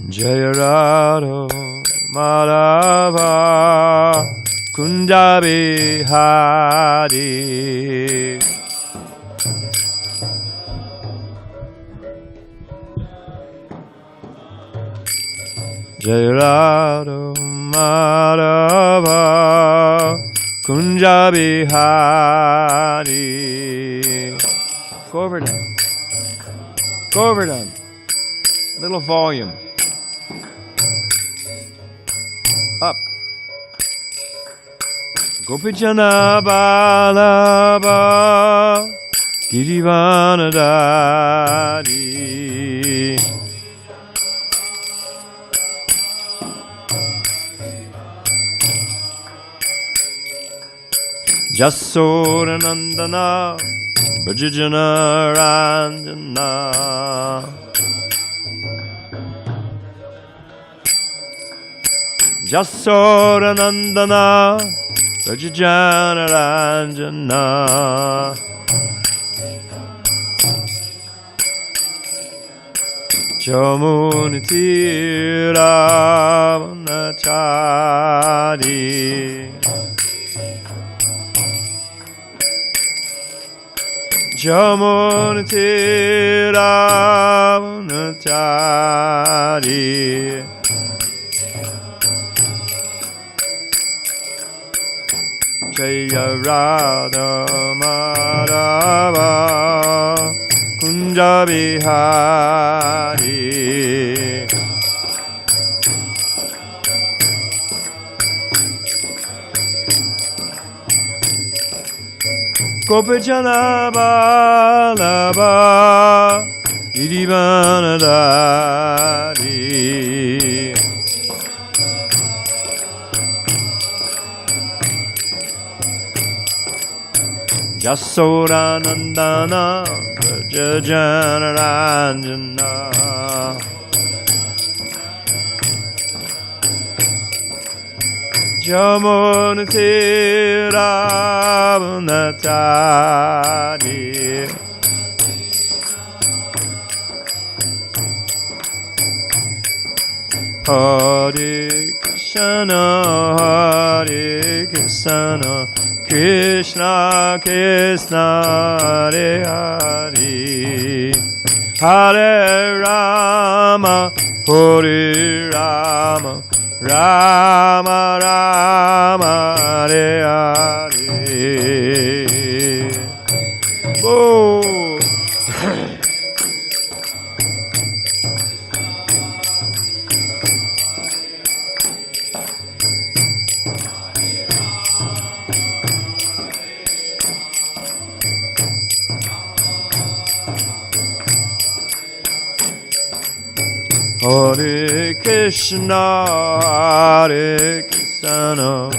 Jaya Radha Madhava Kunja Bihari. Jaya Radha Madhava Kunja Bihari. Govardhan. Govardhan. Little volume. Up. Gopijana Balaba Girivanadari. Jasodanandana Brajajana Ranjana. Jasodanandana Brajajana Ranjana. Jamunitira Vanachari. Jamunitira Vanachari. Jaya Radha Madhava Kunja Bihari. Gopijana Balaba Girivanadari. Jasodanandana Brajajana Ranjana. Jamunitira Vanachari. Hare Krishna, Hare Krishna, Krishna Krishna, Hare Hare, Hare Rama, Hare Rama, Rama Rama, Hare Hare. Oh. Hare Krishna, Hare Krishna,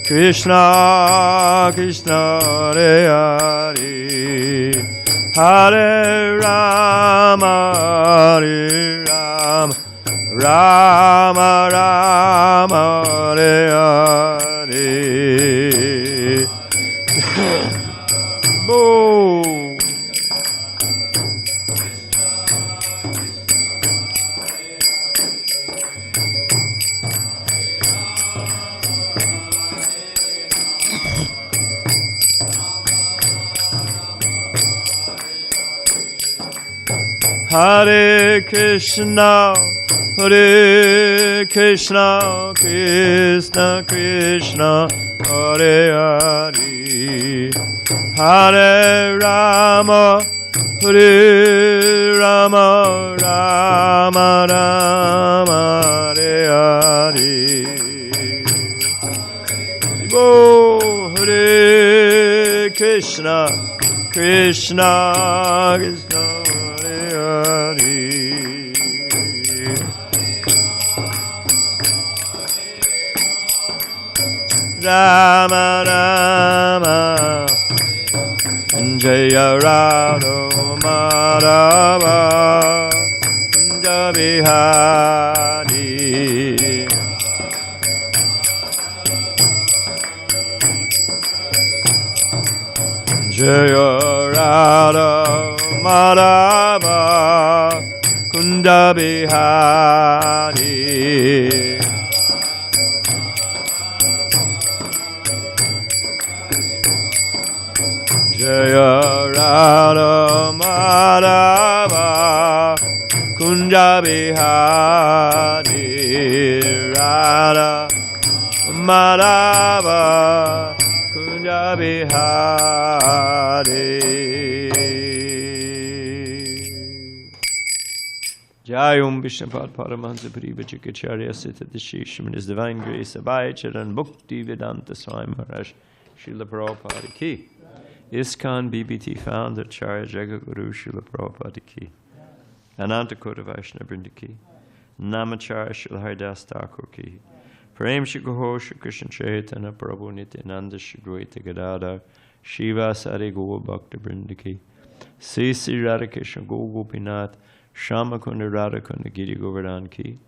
Krishna Krishna, Hare Hare, Hare Rama, Hare Rama, Rama Rama, Hare Hare. Boom. Hare Krishna, Hare Krishna, Krishna Krishna, Hare Hare, Hare Rama, Hare Rama, Rama Rama, Hare Hare. Oh, Hare Krishna, Krishna Krishna, Hare Rama Rama, Jaya Radha Madhava Kunja Bihari. Jaya Radha Madhava Kunda Bihari. Jaya Radha Madhava Kunja Bihari Radha Madhava Kunja Bihari. Jai Om Vishnupad Paramahansa Parivajikacharya Sita Dishisham in His Divine Grace Abhay Charan Bhakti Vedanta Swami Maharaj Srila Prabhupada Ki. ISKCON BBT founder Acharya Jagaguru Srila Prabhupada Ki. Ananta Kota Vaishnava Vrinda Ki. Namacharya Srila Haridas Thakur Ki. Prem Shri Gaur Shri Krishna Chaitanya Prabhu Nityananda Shri Dvaita Gadadhar Shiva Sari Gaur Bhakta Vrinda Ki. Sri Sri Radhakrishna Gaur Gopinath Shama Kunda Radhakunda Giri Govardhan Ki.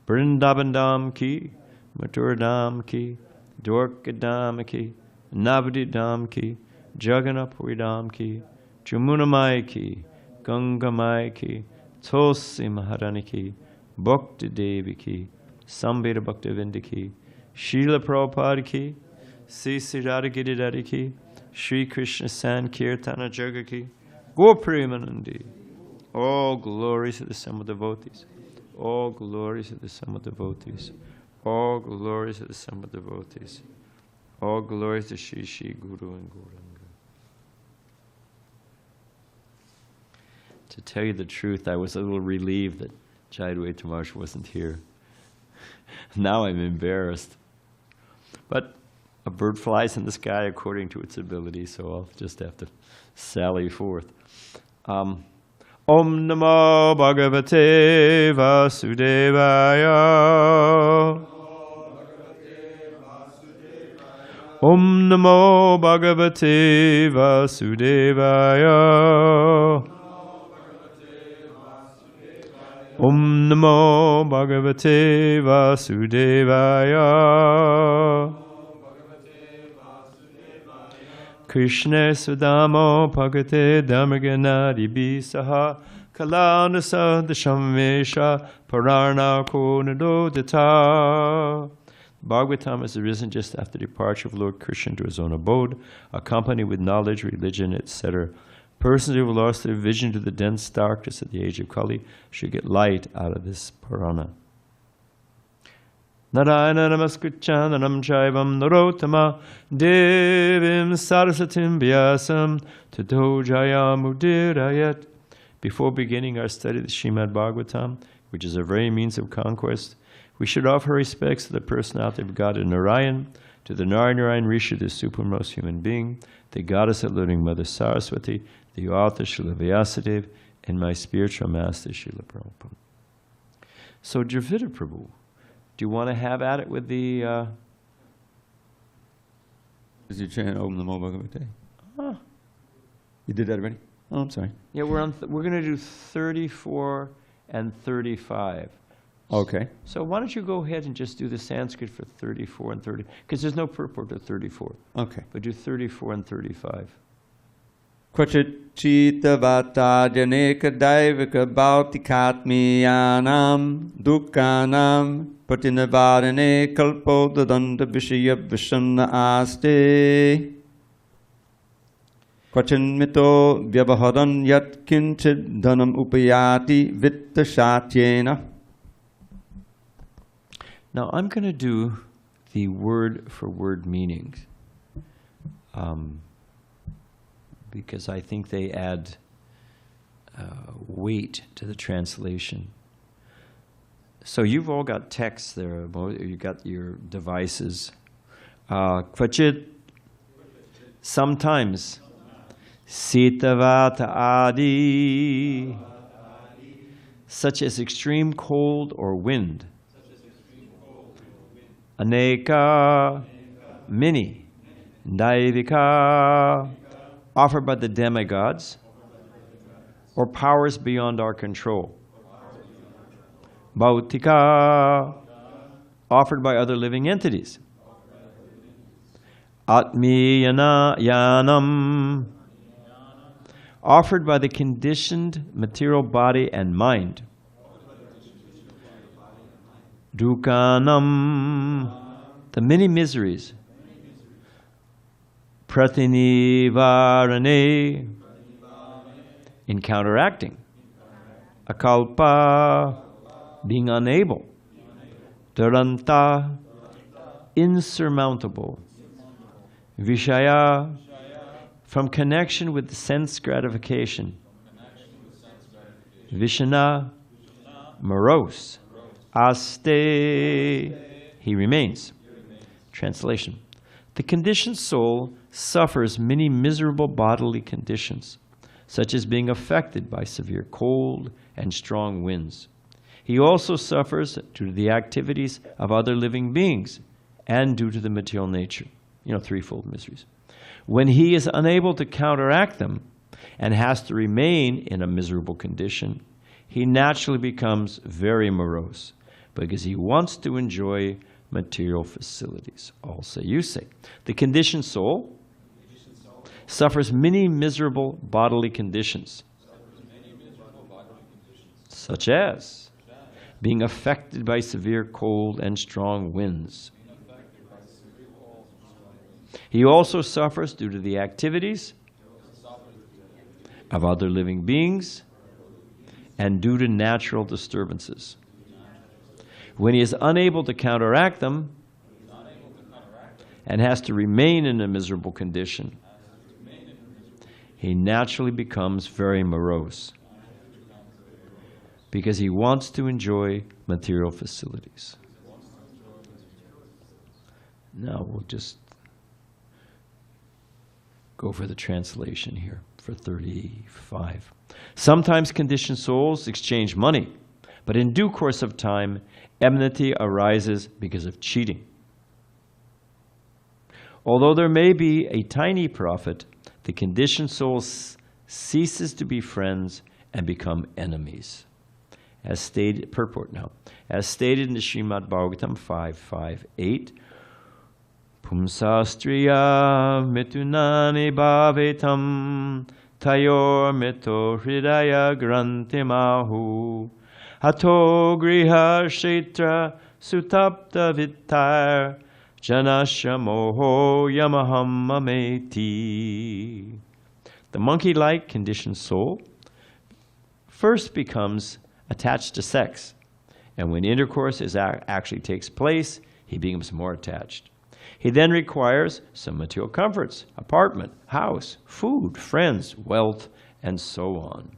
Vrindavan Dham Ki. Mathura Dham Ki. Dwarka Dham Ki. Navadi Dham Ki. Jagannath Puri Dham Ki. Jamuna Mai Ki. Ganga Mai Ki. Tulsi Maharani Ki. Bhakti Devi Ki. Sambhita Bhakti Vinda Ki. Srila Prabhupada Ki. Sri Sri Radha Giridhari Ki. Shri Krishna Sankirtana Jaga Ki. Gaur Premanandi. All glories to the Sama devotees. All glories to the Sama devotees. All glories to the Sama devotees. All glories to Shri Shri Guru and Gauranga. To tell you the truth, I was a little relieved that Jayadvaita Maharaj wasn't here. Now I'm embarrassed. But a bird flies in the sky according to its ability, so I'll just have to sally forth. Om Namo Bhagavate Vasudevaya. Om Namo Bhagavate Vasudevaya. Om Namo Bhagavate Vasudevaya. Krishna Sudamo Bhagate Dhammaganadi Bisaha Kalanasa Dashamesha Pararna Konadodata. Bhagavatam has arisen just after the departure of Lord Krishna to his own abode, accompanied with knowledge, religion, etc. Persons who have lost their vision to the dense darkness at the age of Kali should get light out of this Purana. Narayana namaskritchananam chaivam narotama devim sarasatim vyasam tato jayamudirayat. Before beginning our study of the Srimad Bhagavatam, which is our very means of conquest, we should offer respects to the personality of God in Narayan, to the Narayan Rishi, the supremest human being, the goddess of living Mother Saraswati, the author Srila Vyasadeva, and my spiritual master Srila Prabhupada. So Dravida Prabhu, do you want to have at it with the... Is your chant Om Namo Bhagavate? You did that already? Oh, I'm sorry. Yeah, we're going to do 34 and 35. Okay. So why don't you go ahead and just do the Sanskrit for 34 and 30, because there's no purport to 34. Okay. But do 34 and 35. Kvachit chita vata janeka daivika bhautikatmiyanam dukkanam patinavarane kalpo dadanta vishaya vishanna aste. Kvachinmito vyavaharan yat kinchid dhanam upayati vitta shatyena. Now I'm going to do the word for word meanings because I think they add weight to the translation. So you've all got texts there, you got your devices. Kvachit, sometimes, sitavata adi, such as extreme cold or wind. Aneka, many. Daivika, offered by the demigods, or powers beyond our control. Bhautika, offered by other living entities. Atmiyanam, offered by the conditioned material body and mind. dukanam, the many miseries, pratinivarane, in counteracting, akalpa, being unable, duranta, insurmountable, vishaya, from connection with sense gratification, vishana, morose, aste, he remains. Translation: the conditioned soul suffers many miserable bodily conditions, such as being affected by severe cold and strong winds. He also suffers due to the activities of other living beings and due to the material nature, threefold miseries. When he is unable to counteract them and has to remain in a miserable condition, he naturally becomes very morose because he wants to enjoy material facilities. All say, you say. The conditioned soul suffers many miserable bodily conditions, such as being affected by severe cold and strong winds. He also suffers due to the activities of other living beings and due to natural disturbances. When he is unable to counteract them and has to remain in a miserable condition, he naturally becomes very morose because he wants to enjoy material facilities. Now we'll just go for the translation here for 35. Sometimes conditioned souls exchange money, but in due course of time, enmity arises because of cheating. Although there may be a tiny profit, the conditioned soul ceases to be friends and become enemies. As stated, purport now, as stated in the Srimad Bhagavatam 5.5.8, Pumsastriya mitunani bhavetam tayor mito hridaya grantimahu hato griha kshetra sutapta vittar janasya moho yamaham mameti. The monkey-like conditioned soul first becomes attached to sex, and when intercourse actually takes place, he becomes more attached. He then requires some material comforts, apartment, house, food, friends, wealth, and so on.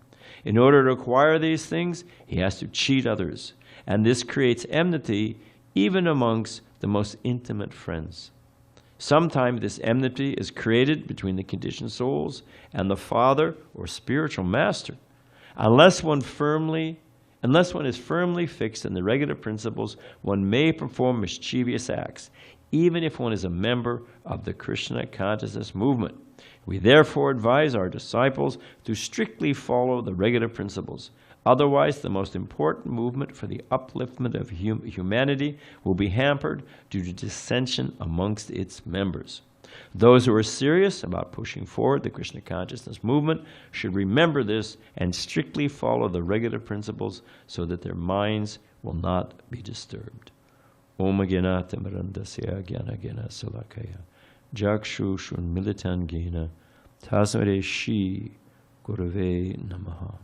In order to acquire these things, he has to cheat others, and this creates enmity even amongst the most intimate friends. Sometimes this enmity is created between the conditioned souls and the Father or spiritual master. Unless one is firmly fixed in the regular principles, one may perform mischievous acts, even if one is a member of the Krishna consciousness movement. We therefore advise our disciples to strictly follow the regular principles. Otherwise, the most important movement for the upliftment of humanity will be hampered due to dissension amongst its members. Those who are serious about pushing forward the Krishna consciousness movement should remember this and strictly follow the regular principles so that their minds will not be disturbed. Om Gena Tamarandasya Gyana Gena Salakaya Jakshu Shun Militan Gena Tasmare Shi Gurave Namaha.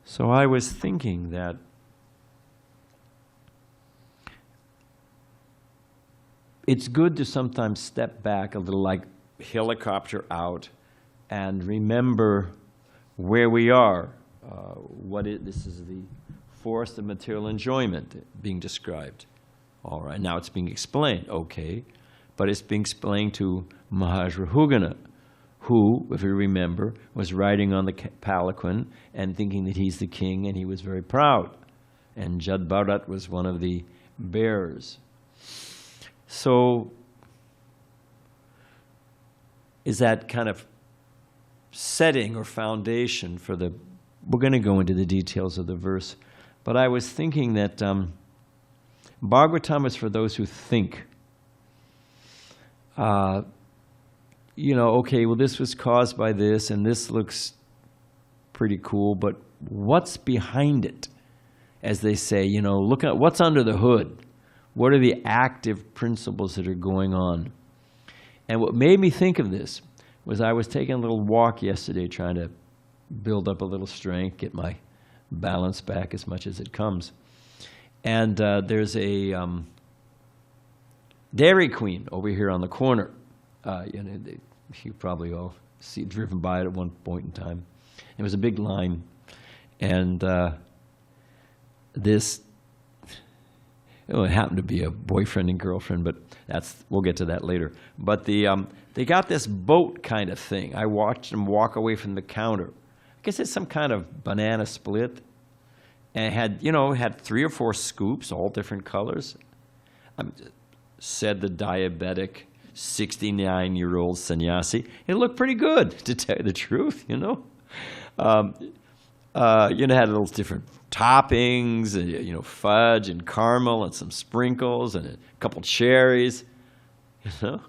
So I was thinking that it's good to sometimes step back a little, like helicopter out, and remember where we are. This is the forest of material enjoyment being described. All right, now it's being explained, okay, but it's being explained to Maharaj Rahugana, who, if you remember, was riding on the palanquin and thinking that he's the king, and he was very proud. And Jad Bharat was one of the bearers. So, is that kind of setting or foundation for the... We're going to go into the details of the verse, but I was thinking that Bhagavatam is for those who think. Okay, well, this was caused by this, and this looks pretty cool, but what's behind it? as they say, you know, look at what's under the hood. What are the active principles that are going on? And what made me think of this was I was taking a little walk yesterday trying to build up a little strength, get my balance back as much as it comes. And there's a Dairy Queen over here on the corner. You probably all driven by it at one point in time. It was a big line. And it happened to be a boyfriend and girlfriend, but we'll get to that later. But they got this boat kind of thing. I watched them walk away from the counter. I guess it's some kind of banana split. And it had 3 or 4 scoops, all different colors. Said the diabetic 69-year-old sannyasi. It looked pretty good, to tell you the truth, you know. It had little different toppings, and, fudge and caramel and some sprinkles and a couple cherries, you know.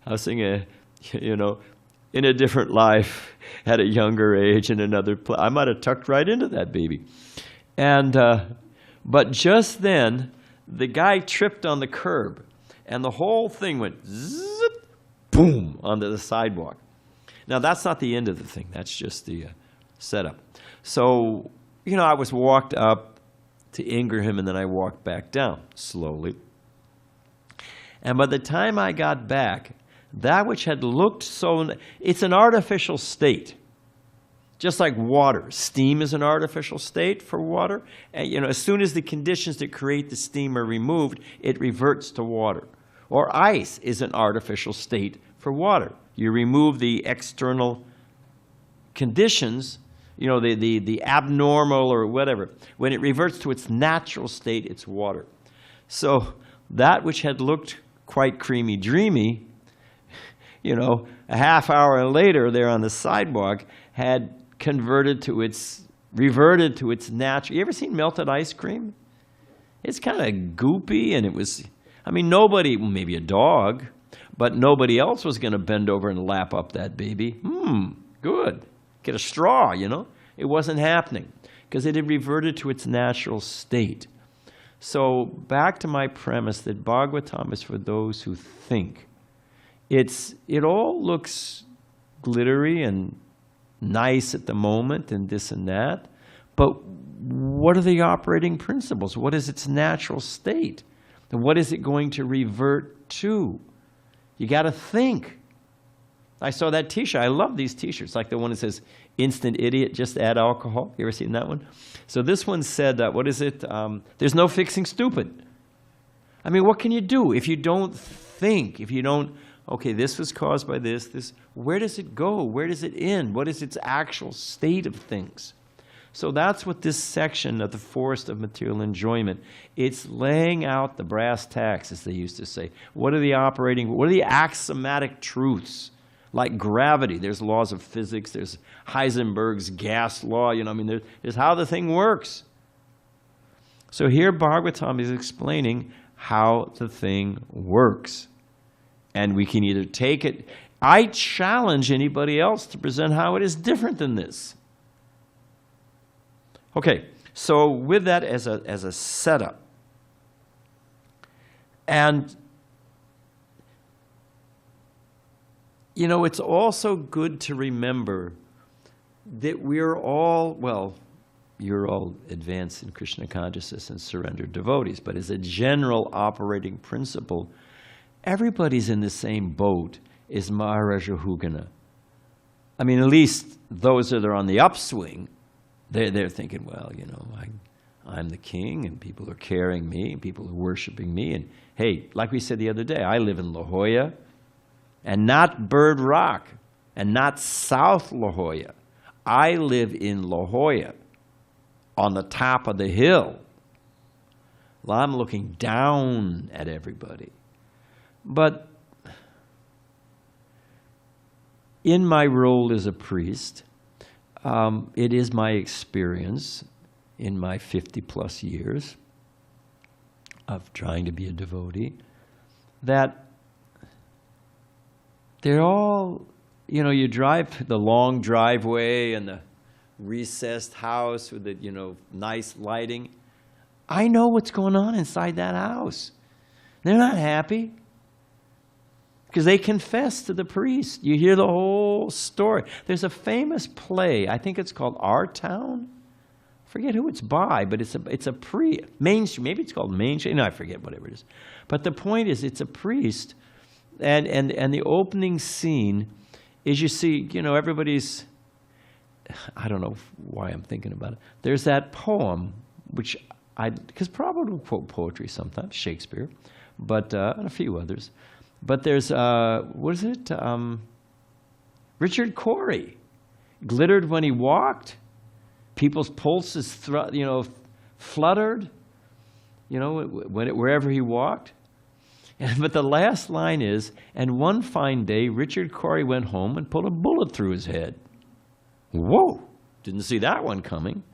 I was thinking, in a different life, at a younger age, in another place, I might have tucked right into that baby. And but just then, the guy tripped on the curb, and the whole thing went zip, boom, onto the sidewalk. Now, that's not the end of the thing. That's just the setup. So, I was walked up to anger him, and then I walked back down slowly. And by the time I got back, that which had looked it's an artificial state. Just like water. Steam is an artificial state for water. And, as soon as the conditions that create the steam are removed, it reverts to water. Or ice is an artificial state for water. You remove the external conditions, the abnormal or whatever. When it reverts to its natural state, it's water. So that which had looked quite creamy dreamy, a half hour later there on the sidewalk had reverted to its natural. You ever seen melted ice cream? It's kind of goopy, and it was, nobody, maybe a dog, but nobody else was going to bend over and lap up that baby. Good. Get a straw, It wasn't happening because it had reverted to its natural state. So back to my premise that Bhagavatam is for those who think. It all looks glittery and nice at the moment and this and that, but what are the operating principles? What is its natural state? And what is it going to revert to? You got to think. I saw that T-shirt. I love these T-shirts, like the one that says, "Instant Idiot, just add alcohol." You ever seen that one? So this one said, what is it? There's no fixing stupid. What can you do if you don't think, if you don't, okay, this was caused by this, where does it go? Where does it end? What is its actual state of things? So that's what this section of the Forest of Material Enjoyment, it's laying out the brass tacks, as they used to say. What are the axiomatic truths? Like gravity, there's laws of physics, there's Heisenberg's gas law, there's how the thing works. So here Bhagavatam is explaining how the thing works. And we can either take it. I challenge anybody else to present how it is different than this. Okay, so with that as a setup. And, it's also good to remember that we're all, you're all advanced in Krishna consciousness and surrendered devotees, but as a general operating principle, everybody's in the same boat as Maharaja Hugana. At least those that are on the upswing, they're thinking, I'm the king, and people are carrying me, and people are worshiping me. And hey, like we said the other day, I live in La Jolla, and not Bird Rock, and not South La Jolla. I live in La Jolla, on the top of the hill. Well, I'm looking down at everybody. But in my role as a priest, it is my experience in my 50-plus years of trying to be a devotee that they're all, you drive the long driveway and the recessed house with the, nice lighting. I know what's going on inside that house. They're not happy because they confess to the priest. You hear the whole story. There's a famous play. I think it's called Our Town. I forget who it's by, but it's a mainstream. Maybe it's called mainstream. No, I forget, whatever it is. But the point is, it's a priest, and the opening scene is, you see, everybody's. I don't know why I'm thinking about it. There's that poem, which because Prabhupada will quote poetry sometimes, Shakespeare, but and a few others. But there's, what is it? Richard Cory. Glittered when he walked. People's pulses, fluttered, wherever he walked. But the last line is, and one fine day, Richard Cory went home and put a bullet through his head. Whoa, didn't see that one coming.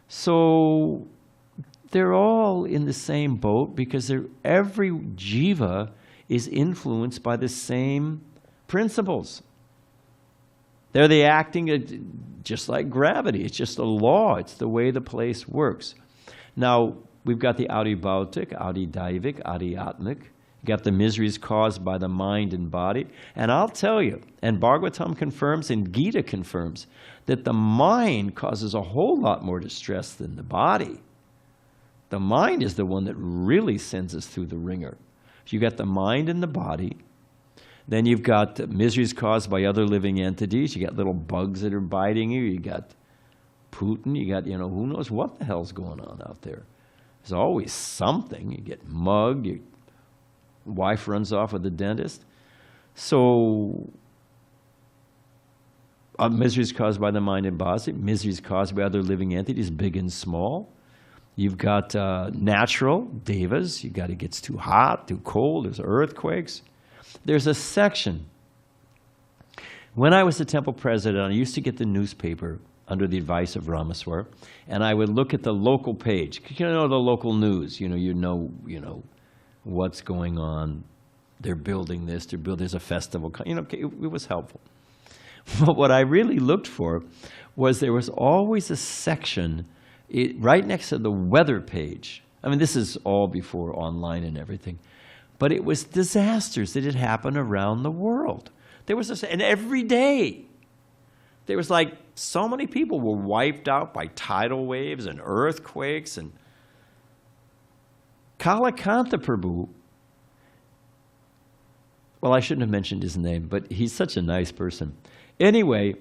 So they're all in the same boat because every jiva is influenced by the same principles. They're acting just like gravity. It's just a law. It's the way the place works. Now, we've got the Adi Bhautik, Adi Daivik, Adi Atmik. You got the miseries caused by the mind and body. And I'll tell you, and Bhagavatam confirms and Gita confirms, that the mind causes a whole lot more distress than the body. The mind is the one that really sends us through the ringer. You got the mind and the body. Then you've got miseries caused by other living entities. You got little bugs that are biting you. You got Putin. You got, who knows what the hell's going on out there. There's always something. You get mugged. Your wife runs off with the dentist. So, miseries caused by the mind and body. Miseries caused by other living entities, big and small. You've got natural, devas. It gets too hot, too cold. There's earthquakes. There's a section. When I was the temple president, I used to get the newspaper under the advice of Ramaswar, and I would look at the local page. The local news. You know what's going on. They're building this. There's a festival. It was helpful. But what I really looked for was there was always a section right next to the weather page. I mean, this is all before online and everything. But it was disasters that had happened around the world. And every day, there was like so many people were wiped out by tidal waves and earthquakes. And Kalakanta Prabhu, well, I shouldn't have mentioned his name, but he's such a nice person. Anyway,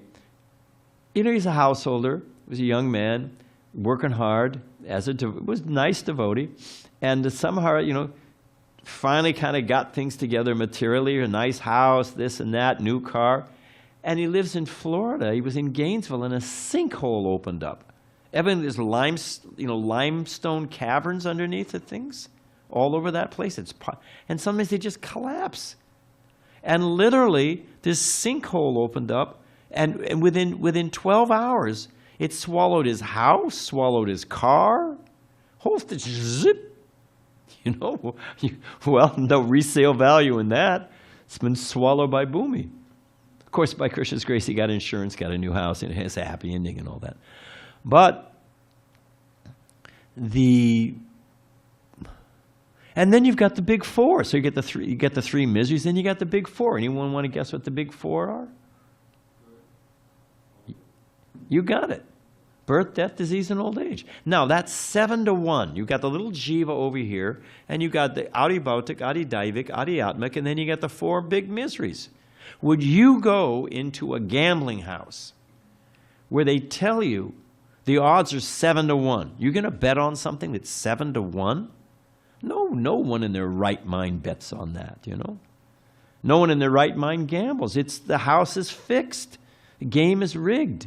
he's a householder. He was a young man, working hard, was a nice devotee. And somehow, finally kind of got things together materially, a nice house, this and that, new car. And he lives in Florida. He was in Gainesville, and a sinkhole opened up. There's limestone caverns underneath the things all over that place. And sometimes they just collapse. And literally, this sinkhole opened up, and within 12 hours, it swallowed his house, swallowed his car, whole thing, zip. Well, no resale value in that. It's been swallowed by Bhumi. Of course, by Krishna's grace, he got insurance, got a new house, and it has a happy ending and all that. But and then you've got the big four. So you get the three miseries, then you got the big four. Anyone want to guess what the big four are? You got it. Birth, death, disease, and old age. Now, that's 7 to 1. You've got the little jiva over here, and you got the Adi Bhautik, Adi Daivik, Adi Atmik, and then you got the 4 big miseries. Would you go into a gambling house where they tell you the odds are 7 to 1? You're going to bet on something that's 7 to 1? No one in their right mind bets on that, No one in their right mind gambles. The house is fixed. The game is rigged.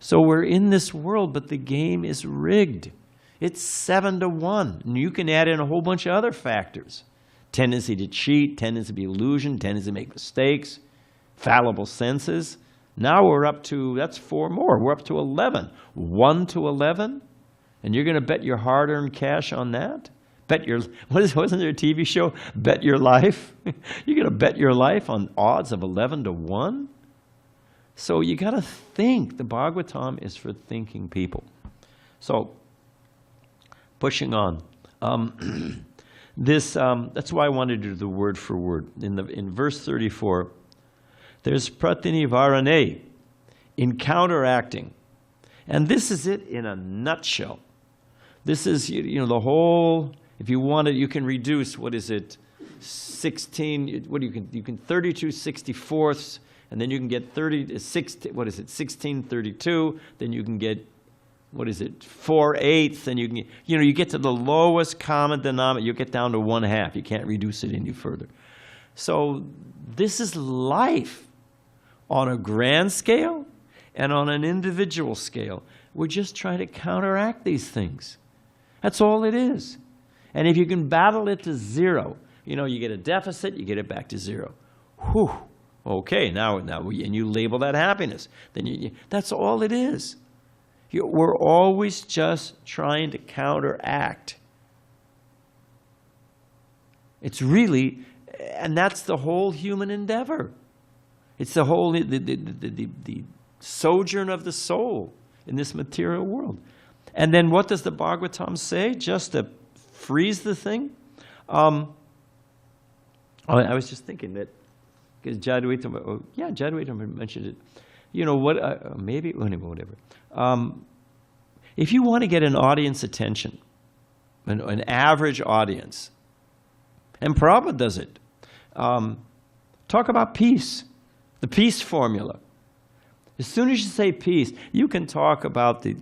So we're in this world, but the game is rigged. It's 7 to 1. And you can add in a whole bunch of other factors. Tendency to cheat, tendency to be illusion, tendency to make mistakes, fallible senses. Now we're up to, that's 4 more. We're up to 11. 1 to 11? And you're going to bet your hard-earned cash on that? Wasn't there a TV show, Bet Your Life? You're going to bet your life on odds of 11 to 1? So you got to think. The Bhagavatam is for thinking people. So, pushing on. That's why I wanted to do the word for word. In verse 34, there's pratinivarane, in counteracting. And this is it in a nutshell. This is, the whole, if you want it, you can reduce, 16, you can 32 64ths, and then you can get 1632, then you can get, 4/8, and you get to the lowest common denominator, you get down to 1/2. You can't reduce it any further. So this is life on a grand scale and on an individual scale. We're just trying to counteract these things. That's all it is. And if you can battle it to zero, you get a deficit, you get it back to zero. Whew. Okay, now, and you label that happiness. Then that's all it is. We're always just trying to counteract. It's really, and that's the whole human endeavor. It's the whole, the sojourn of the soul in this material world. And then what does the Bhagavatam say? Just to freeze the thing? I was just thinking that, because Jadwaita mentioned it. Maybe, whatever. If you want to get an audience attention, an average audience, and Prabhupada does it, talk about peace, the peace formula. As soon as you say peace, you can talk about the,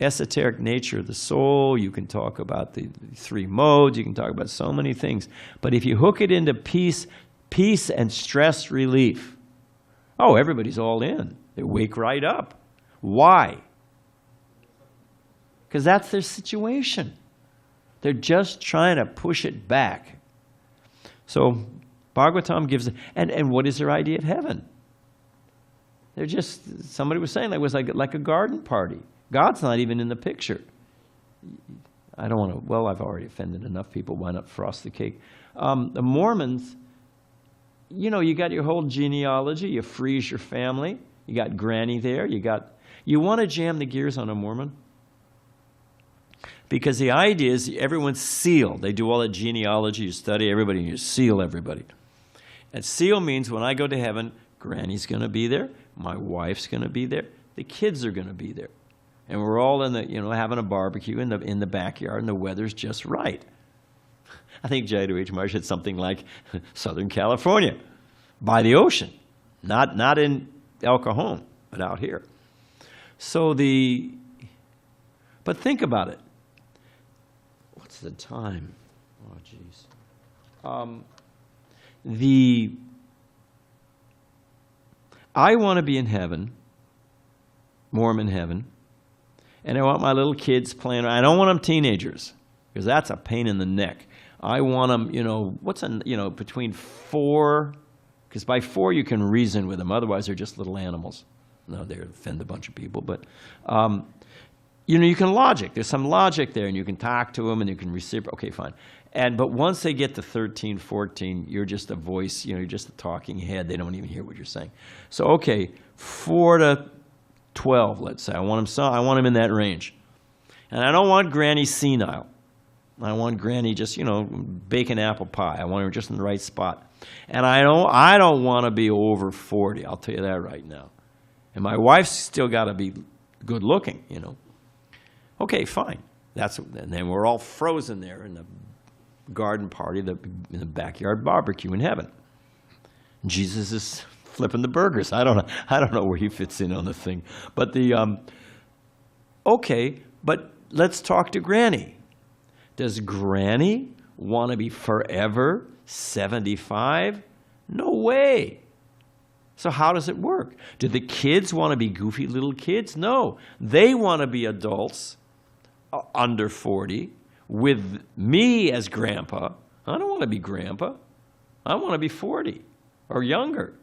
esoteric nature of the soul, you can talk about the three modes, you can talk about so many things. But if you hook it into peace and stress relief, everybody's all in. They wake right up. Why? Because that's their situation. They're just trying to push it back. So Bhagavatam gives, and what is their idea of heaven? They're just, somebody was saying it was like a garden party. God's not even in the picture. I don't want to, I've already offended enough people. Why not frost the cake? The Mormons, you got your whole genealogy. You freeze your family. You got granny there. You want to jam the gears on a Mormon? Because the idea is everyone's sealed. They do all the genealogy. You study everybody and you seal everybody. And seal means when I go to heaven, granny's going to be there. My wife's going to be there. The kids are going to be there. And we're all in the, having a barbecue in the backyard, and the weather's just right. I think Jayadevita Maharaj said something like Southern California, by the ocean, not in El Cajon, but out here. So but think about it. What's the time? Oh, geez. I want to be in heaven, Mormon heaven, and I want my little kids playing. I don't want them teenagers, because that's a pain in the neck. I want them, between 4, because by 4 you can reason with them. Otherwise, they're just little animals. No, they offend a bunch of people, but you can logic. There's some logic there, and you can talk to them, and you can reciprocate. Okay, fine. But once they get to 13, 14, you're just a voice. You're just a talking head. They don't even hear what you're saying. So, okay, 4 to 12, let's say. I want them in that range, and I don't want Granny senile. I want Granny just bacon apple pie. I want her just in the right spot, and I don't want to be over 40. I'll tell you that right now. And my wife's still got to be good looking. Okay, fine. And then we're all frozen there in the garden party, in the backyard barbecue in heaven. Jesus is flipping the burgers. I don't know where he fits in on the thing. But okay, but let's talk to Granny. Does Granny want to be forever 75? No way. So how does it work? Do the kids want to be goofy little kids? No. They want to be adults under 40 with me as grandpa. I don't want to be grandpa. I want to be 40 or younger.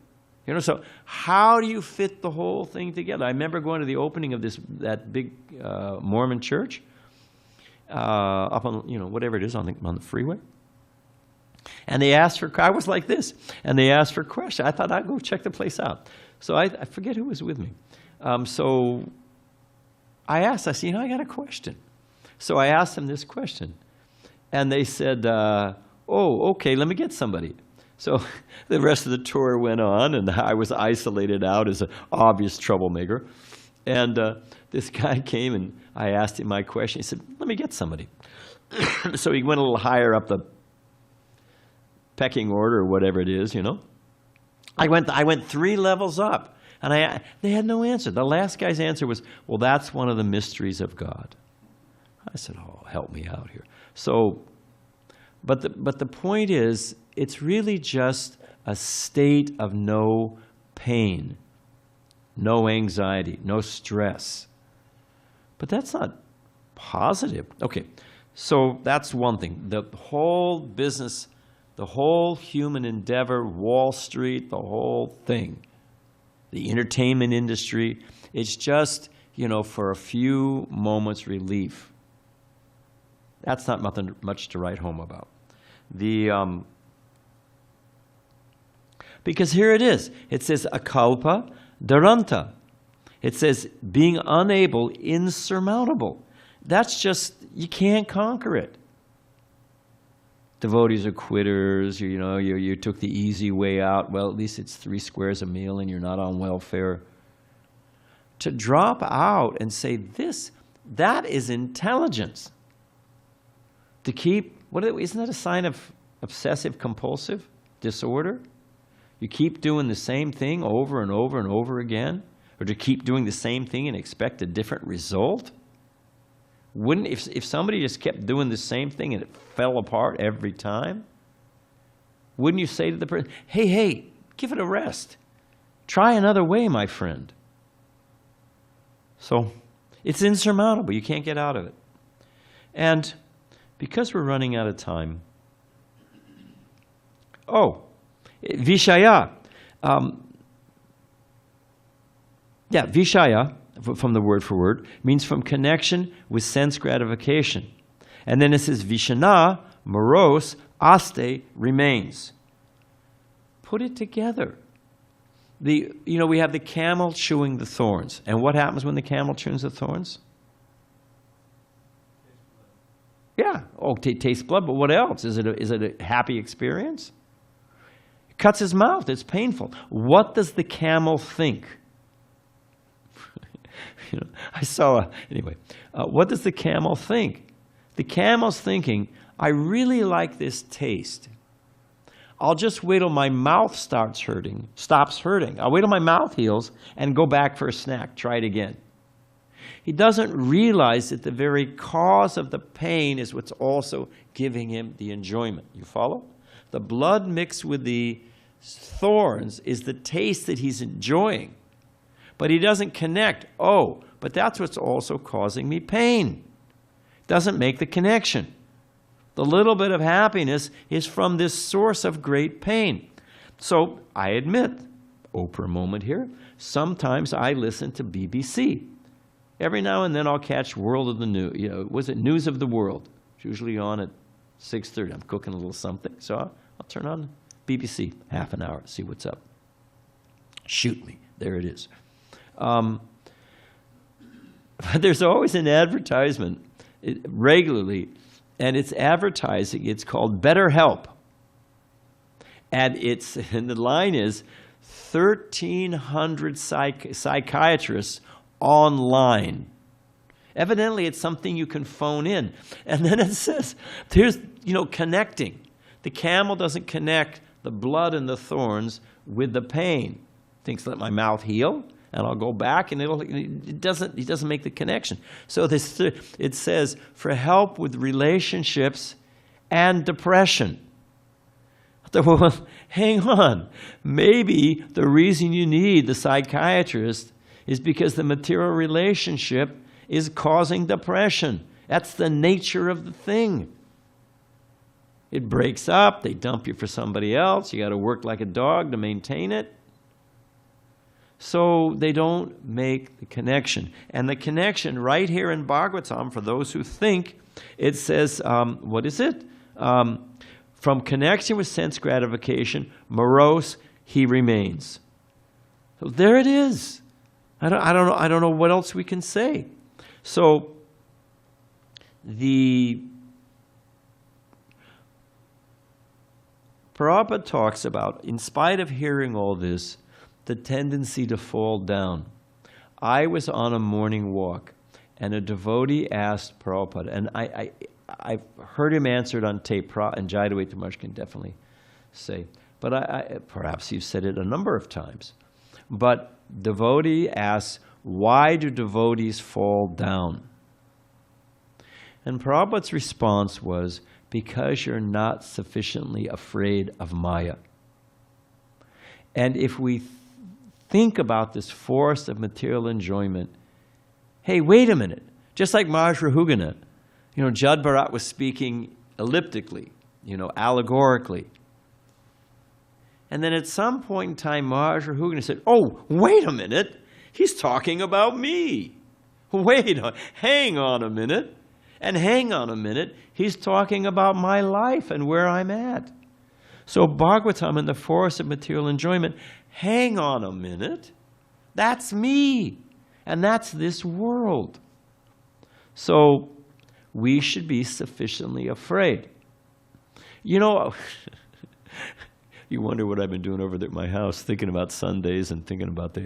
So how do you fit the whole thing together? I remember going to the opening of that big Mormon church up on, whatever it is on the freeway. And they asked I was like this, and they asked for questions. I thought I'd go check the place out. So I forget who was with me. So I asked, I said, I got a question. So I asked them this question. And they said, oh, okay, let me get somebody. So the rest of the tour went on, and I was isolated out as an obvious troublemaker. And this guy came, and I asked him my question. He said, let me get somebody. So he went a little higher up the pecking order, or whatever it is, I went 3 levels up, and they had no answer. The last guy's answer was, well, that's one of the mysteries of God. I said, oh, help me out here. So, but the point is, it's really just a state of no pain, no anxiety, no stress. But that's not positive. Okay, so that's one thing. The whole business, the whole human endeavor, Wall Street, the whole thing, the entertainment industry, it's just, for a few moments relief. That's not nothing much to write home about. Because here it is. It says akalpa duranta. It says being unable, insurmountable. That's just, you can't conquer it. Devotees are quitters. You took the easy way out. Well, at least it's 3 squares a meal and you're not on welfare. To drop out and say that is intelligence. To keep, isn't that a sign of obsessive compulsive disorder? You keep doing the same thing over and over and over again? Or to keep doing the same thing and expect a different result? Wouldn't, if somebody just kept doing the same thing and it fell apart every time, wouldn't you say to the person, hey, give it a rest. Try another way, my friend. So it's insurmountable. You can't get out of it. And because we're running out of time, Vishaya. Vishaya, from the word for word, means from connection with sense gratification. And then it says Vishana, morose, aste, remains. Put it together. We have the camel chewing the thorns. And what happens when the camel chews the thorns? Yeah. Oh, taste blood, but what else? Is it a happy experience? It cuts his mouth. It's painful. What does the camel think? What does the camel think? The camel's thinking, I really like this taste. I'll just wait till my mouth stops hurting. I'll wait till my mouth heals and go back for a snack. Try it again. He doesn't realize that the very cause of the pain is what's also giving him the enjoyment. You follow? The blood mixed with the thorns is the taste that he's enjoying. But he doesn't connect. Oh, but that's what's also causing me pain. Doesn't make the connection. The little bit of happiness is from this source of great pain. So I admit, Oprah moment here, sometimes I listen to BBC. Every now and then I'll catch World of the News. Was it News of the World? It's usually on at 6:30. I'm cooking a little something. So I'll turn on BBC, half an hour, see what's up. Shoot me. There it is. But there's always an advertisement regularly, and it's advertising. It's called BetterHelp. And the line is 1,300 psychiatrists online. Evidently, it's something you can phone in. And then it says, there's, connecting. The camel doesn't connect the blood and the thorns with the pain. Thinks, let my mouth heal, and I'll go back, and he doesn't make the connection. So it says, for help with relationships and depression. Well, hang on. Maybe the reason you need the psychiatrist is because the material relationship is causing depression. That's the nature of the thing. It breaks up, they dump you for somebody else, you got to work like a dog to maintain it. So they don't make the connection. And the connection right here in Bhagavatam, for those who think, it says, what is it? From connection with sense gratification, morose, he remains. So there it is. I don't know what else we can say. So the Prabhupada talks about, in spite of hearing all this, the tendency to fall down. I was on a morning walk, and a devotee asked Prabhupada, and I've heard him answer it on tape, and Jayadvaita Maharaj can definitely say, but perhaps you've said it a number of times. But devotee asks, why do devotees fall down? And Prabhupada's response was, because you're not sufficiently afraid of Maya. And if we think about this force of material enjoyment, hey, wait a minute. Just like Maharaj Rahugana, Jad Bharat was speaking elliptically, allegorically. And then at some point in time, Maharaj Rahugana said, oh, wait a minute. He's talking about me. Hang on a minute. And hang on a minute, he's talking about my life and where I'm at. So Bhagavatam and the force of material enjoyment, hang on a minute, that's me, and that's this world. So we should be sufficiently afraid. You wonder what I've been doing over there at my house, thinking about Sundays and thinking about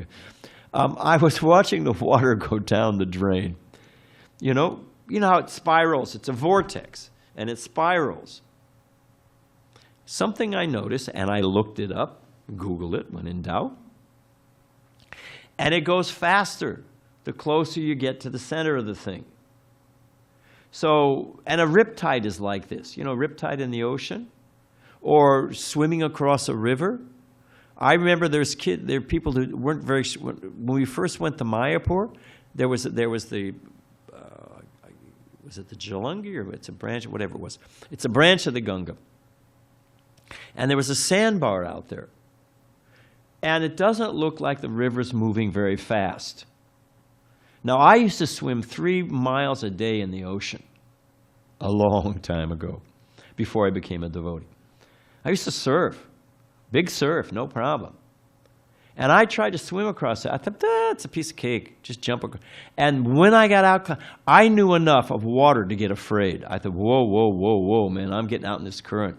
I was watching the water go down the drain. You know how it spirals. It's a vortex, and it spirals. Something I noticed, and I looked it up, Googled it when in doubt, and it goes faster the closer you get to the center of the thing. So, and a riptide is like this. Riptide in the ocean, or swimming across a river. I remember there are people who weren't very. When we first went to Mayapur, there was the. Was it the Jalangi, or it's a branch, whatever it was. It's a branch of the Ganga. And there was a sandbar out there. And it doesn't look like the river's moving very fast. Now, I used to swim 3 miles a day in the ocean a long time ago, before I became a devotee. I used to surf, big surf, no problem. And I tried to swim across it. I thought, it's a piece of cake. Just jump across. And when I got out, I knew enough of water to get afraid. I thought, whoa, man, I'm getting out in this current.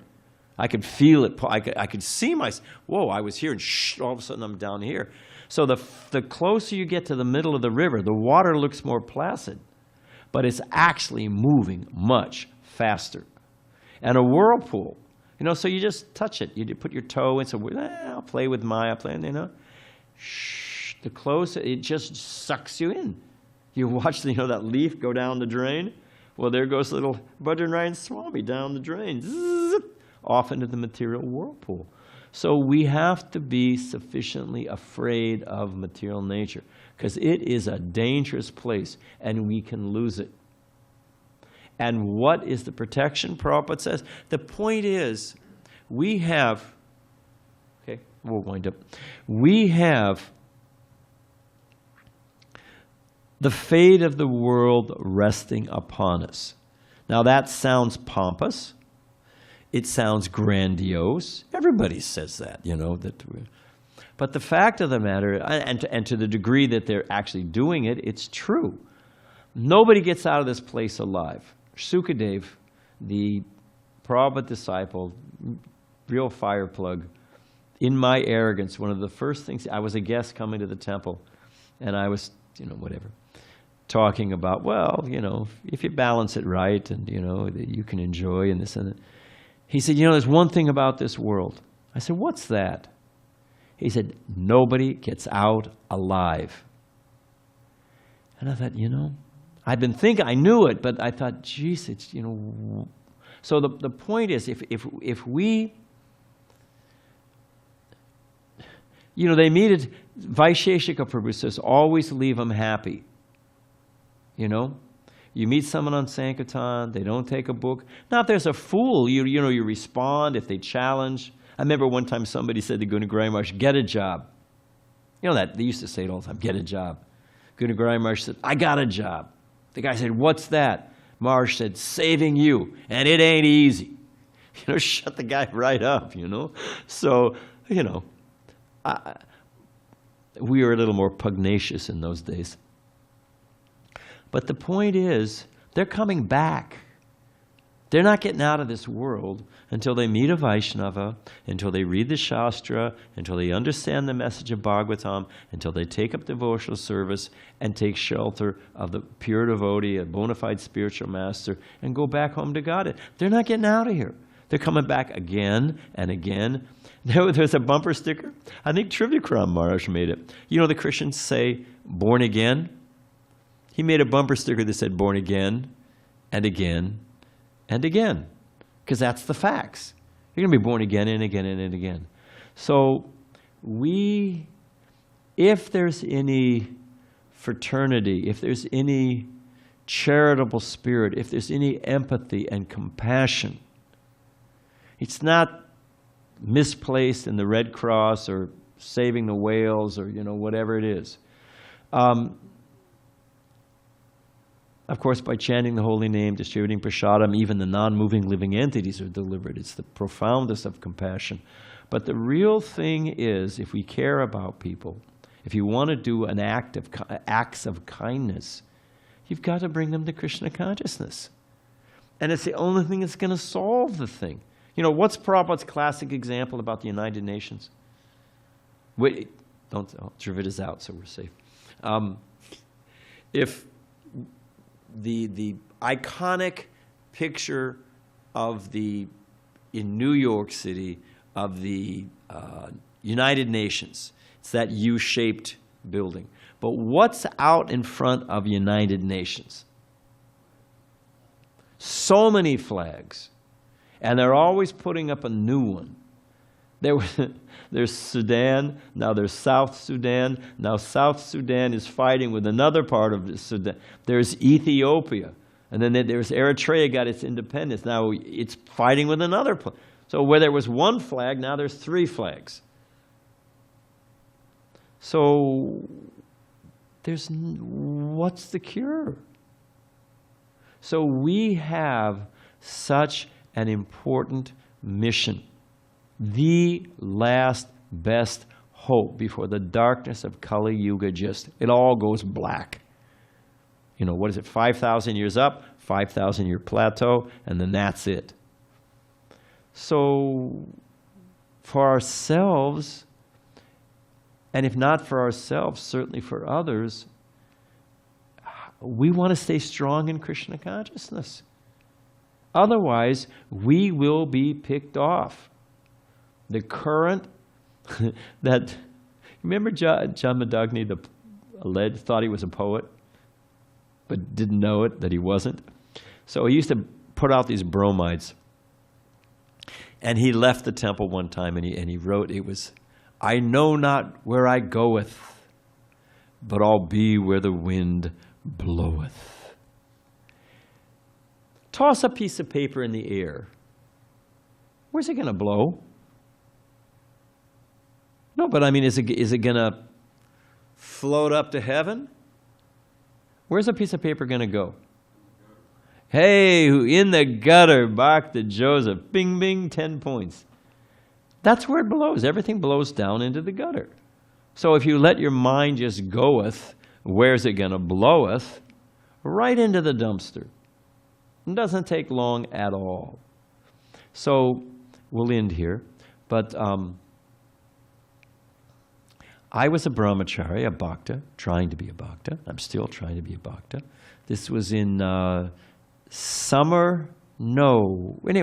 I could feel it. I could see I was here, and all of a sudden I'm down here. So the closer you get to the middle of the river, the water looks more placid. But it's actually moving much faster. And a whirlpool, so you just touch it. You put your toe in, so I'll play with Maya, the closer, it just sucks you in. You watch that leaf go down the drain. Well, there goes little Badrinarayan Swami down the drain, off into the material whirlpool. So we have to be sufficiently afraid of material nature, because it is a dangerous place, and we can lose it. And what is the protection? Prabhupada says, the point is, we have, we'll wind up. We have the fate of the world resting upon us. Now that sounds pompous. It sounds grandiose. Everybody says that, But the fact of the matter, and to the degree that they're actually doing it, it's true. Nobody gets out of this place alive. Sukadev, the Prabhupada disciple, real fire plug, in my arrogance, one of the first things, I was a guest coming to the temple, and I was, talking about, if you balance it right, and, that you can enjoy, and this and that. He said, there's one thing about this world. I said, what's that? He said, nobody gets out alive. And I thought, I've been thinking, I knew it, but I thought, geez, it's, So the point is, if we, they needed, Vaisheshika Prabhu says, always leave them happy. You meet someone on Sankirtan, they don't take a book. Now, if there's a fool, you respond if they challenge. I remember one time somebody said to Guna Maharaj, get a job. They used to say it all the time, get a job. Guna Maharaj said, I got a job. The guy said, what's that? Maharaj said, saving you, and it ain't easy. Shut the guy right up, So, We were a little more pugnacious in those days. But the point is, they're coming back. They're not getting out of this world until they meet a Vaishnava, until they read the Shastra, until they understand the message of Bhagavatam, until they take up devotional service and take shelter of the pure devotee, a bona fide spiritual master, and go back home to God. They're not getting out of here. They're coming back again and again. There's a bumper sticker. I think Trivikram Maharaj made it. You know, the Christians say, born again. He made a bumper sticker that said, born again and again and again, because that's the facts. You're going to be born again and again and again. So if there's any fraternity, if there's any charitable spirit, if there's any empathy and compassion, it's not misplaced in the Red Cross or saving the whales or, whatever it is. Of course, by chanting the holy name, distributing prasadam, even the non-moving living entities are delivered. It's the profoundest of compassion. But the real thing is, if we care about people, if you want to do an acts of kindness, you've got to bring them to Krishna consciousness. And it's the only thing that's going to solve the thing. What's Prabhupada's classic example about the United Nations? Wait, Dravita's out, so we're safe. If the iconic picture in New York City of the United Nations, it's that U-shaped building. But what's out in front of United Nations? So many flags. And they're always putting up a new one. There's Sudan, now there's South Sudan. Now South Sudan is fighting with another part of Sudan. There's Ethiopia. And then there's Eritrea got its independence. Now it's fighting with another place. So where there was one flag, now there's 3 flags. So what's the cure? So we have such an important mission. The last best hope before the darkness of Kali Yuga it all goes black. What is it, 5,000 years up, 5,000 year plateau, and then that's it. So for ourselves, and if not for ourselves, certainly for others, we want to stay strong in Krishna consciousness. Otherwise, we will be picked off. The current remember John Madagni, thought he was a poet, but didn't know it, that he wasn't. So he used to put out these bromides. And he left the temple one time and he wrote, I know not where I goeth, but I'll be where the wind bloweth. Toss a piece of paper in the air. Where's it going to blow? No, but I mean, is it going to float up to heaven? Where's a piece of paper going to go? Hey, in the gutter, Bhakti Joseph, bing, bing, 10 points. That's where it blows. Everything blows down into the gutter. So if you let your mind just goeth, where's it going to bloweth? Right into the dumpster. It doesn't take long at all. So we'll end here. But I was a brahmachari, a bhakta, trying to be a bhakta. I'm still trying to be a bhakta. This was in anyway,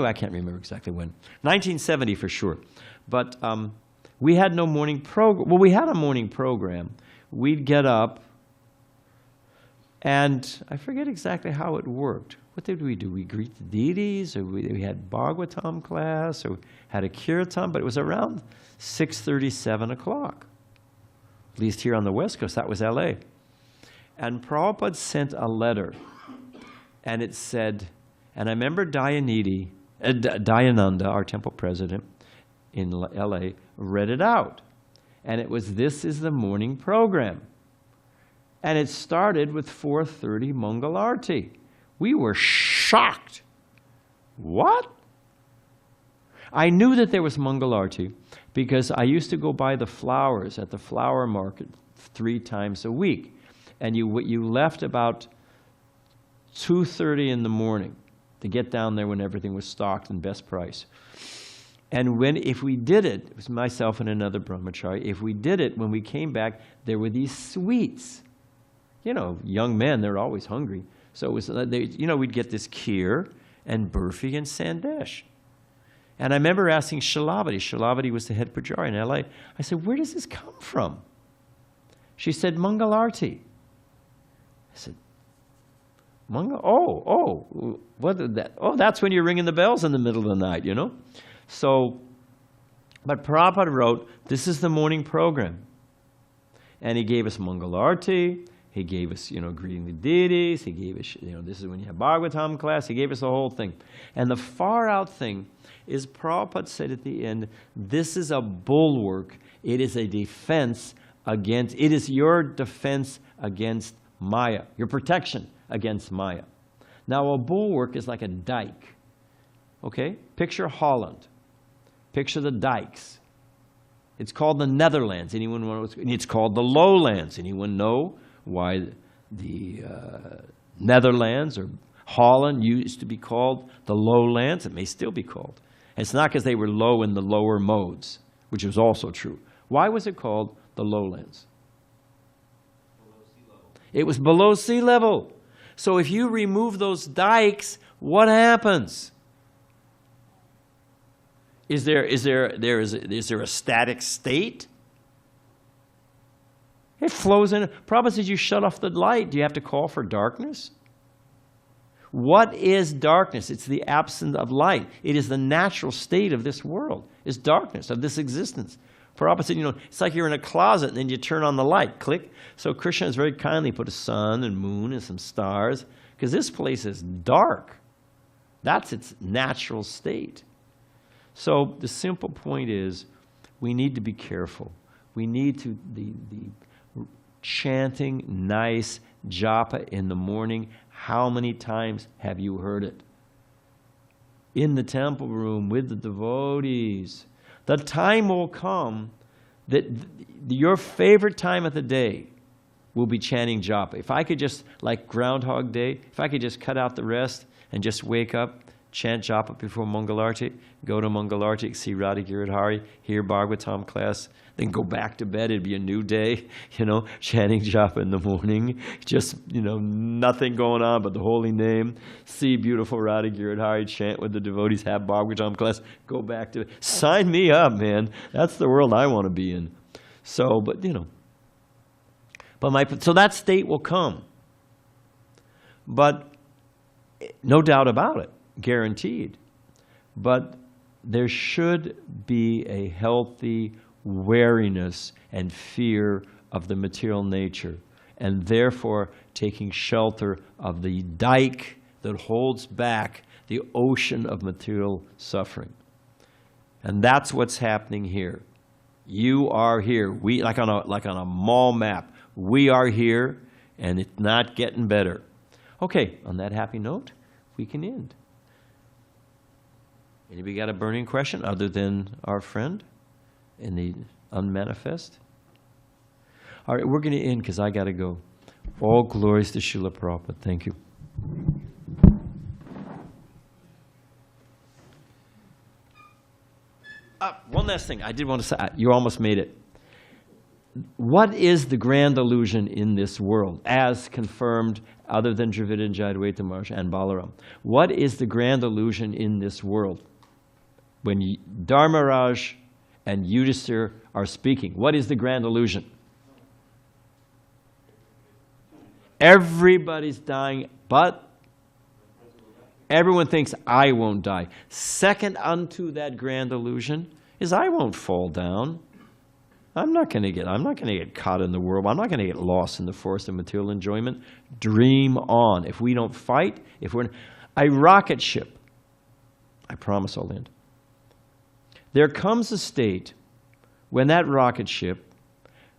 I can't remember exactly when. 1970 for sure. But we had no morning program. Well, we had a morning program. We'd get up, and I forget exactly how it worked. What did we do? We greet the deities, or we had Bhagavatam class, or had a kirtan, but it was around 6:30, 7 o'clock. At least here on the West Coast, that was LA. And Prabhupada sent a letter, and it said, and I remember Dayananda, our temple president in LA, read it out. And it was, this is the morning program. And it started with 4:30 Mangalarti. We were shocked. What? I knew that there was Mangalarti because I used to go buy the flowers at the flower market 3 times a week. And you left about 2:30 in the morning to get down there when everything was stocked and best price. And if we did it, it was myself and another brahmachari, if we did it, when we came back, there were these sweets. You know, young men, they're always hungry. So it was, we'd get this kheer and burfi and sandesh. And I remember asking Shilavati. Shilavati was the head pujari in LA. I said, where does this come from? She said, Mangalarti. I said, what is that? Oh, that's when you're ringing the bells in the middle of the night, you know? So, but Prabhupada wrote, this is the morning program. And he gave us Mangalarti. He gave us, greeting the deities. He gave us, this is when you have Bhagavatam class. He gave us the whole thing. And the far out thing is Prabhupada said at the end, this is a bulwark. It is a defense against, it is your defense against Maya, your protection against Maya. Now a bulwark is like a dike. Okay? Picture Holland. Picture the dikes. It's called the Netherlands. Anyone know? It's called the Lowlands. Anyone know why the Netherlands or Holland used to be called the Lowlands? It may still be called. And it's not because they were low in the lower modes, which was also true. Why was it called the Lowlands? Below sea level. It was below sea level. So if you remove those dikes, what happens? Is there a static state? It flows in. Prabhupada says you shut off the light. Do you have to call for darkness? What is darkness? It's the absence of light. It is the natural state of this world. It's darkness, of this existence. Prabhupada said, it's like you're in a closet and then you turn on the light, click. So Krishna has very kindly put a sun and moon and some stars, because this place is dark. That's its natural state. So the simple point is, we need to be careful. We need to, the chanting nice japa in the morning, how many times have you heard it? In the temple room with the devotees. The time will come that your favorite time of the day will be chanting japa. If I could just, like Groundhog Day, if I could just cut out the rest and just wake up, chant japa before Mangalarti, go to Mangalarti, see Radha Giridhari, hear Bhagavatam class, then go back to bed. It'd be a new day, chanting japa in the morning. Just, nothing going on but the holy name. See beautiful Radha Giridhari, chant with the devotees, have Bhagavatam class, go back to it. Sign me up, man. That's the world I want to be in. So, so that state will come. But no doubt about it. Guaranteed. But there should be a healthy wariness and fear of the material nature, and therefore taking shelter of the dike that holds back the ocean of material suffering. And that's what's happening here. You are here. We, like on a mall map, we are here, and it's not getting better. Okay, on that happy note, we can end. Anybody got a burning question other than our friend in the unmanifest? All right, we're going to end because I got to go. All glories to Srila Prabhupada. Thank you. One last thing I did want to say. You almost made it. What is the grand illusion in this world, as confirmed other than Dravida and Jayadvaita Maharaj and Balaram? What is the grand illusion in this world? When Dharmaraj and Yudhisthira are speaking, what is the grand illusion? Everybody's dying, but everyone thinks I won't die. Second unto that grand illusion is I won't fall down. I'm not going to get caught in the world. I'm not going to get lost in the forest of material enjoyment. Dream on. If we don't fight, if we're a rocket ship, I promise I'll end. There comes a state when that rocket ship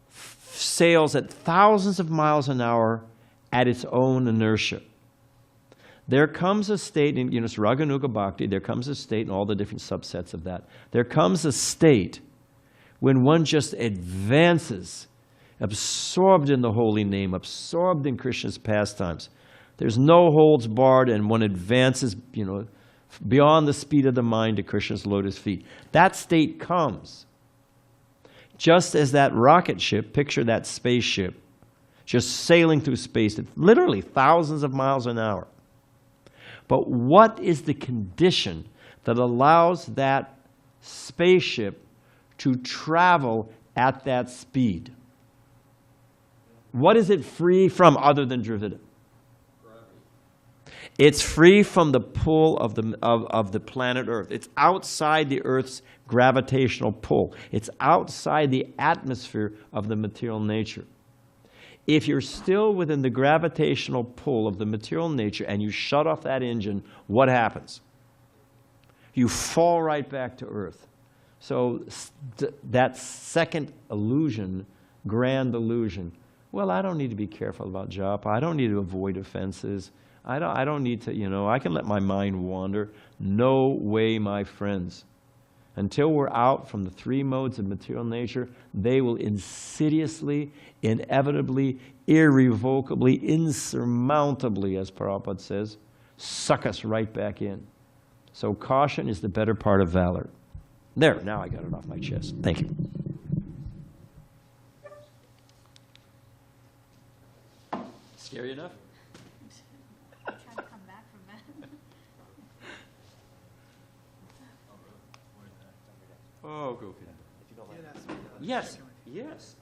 sails at thousands of miles an hour at its own inertia. There comes a state, in it's Raganuga Bhakti, there comes a state, and all the different subsets of that. There comes a state when one just advances absorbed in the holy name, absorbed in Krishna's pastimes. There's no holds barred, and one advances, beyond the speed of the mind to Krishna's lotus feet. That state comes just as that rocket ship, picture that spaceship, just sailing through space at literally thousands of miles an hour. But what is the condition that allows that spaceship to travel at that speed? What is it free from other than Dravida? It's free from the pull of the planet Earth. It's outside the Earth's gravitational pull. It's outside the atmosphere of the material nature. If you're still within the gravitational pull of the material nature and you shut off that engine, what happens? You fall right back to Earth. So that second illusion, grand illusion, well, I don't need to be careful about japa. I don't need to avoid offenses. I don't need to, I can let my mind wander. No way, my friends. Until we're out from the three modes of material nature, they will insidiously, inevitably, irrevocably, insurmountably, as Prabhupada says, suck us right back in. So caution is the better part of valor. There, now I got it off my chest. Thank you. Scary enough? Trying to come back from that. Oh, go, Kid. Yes, yes.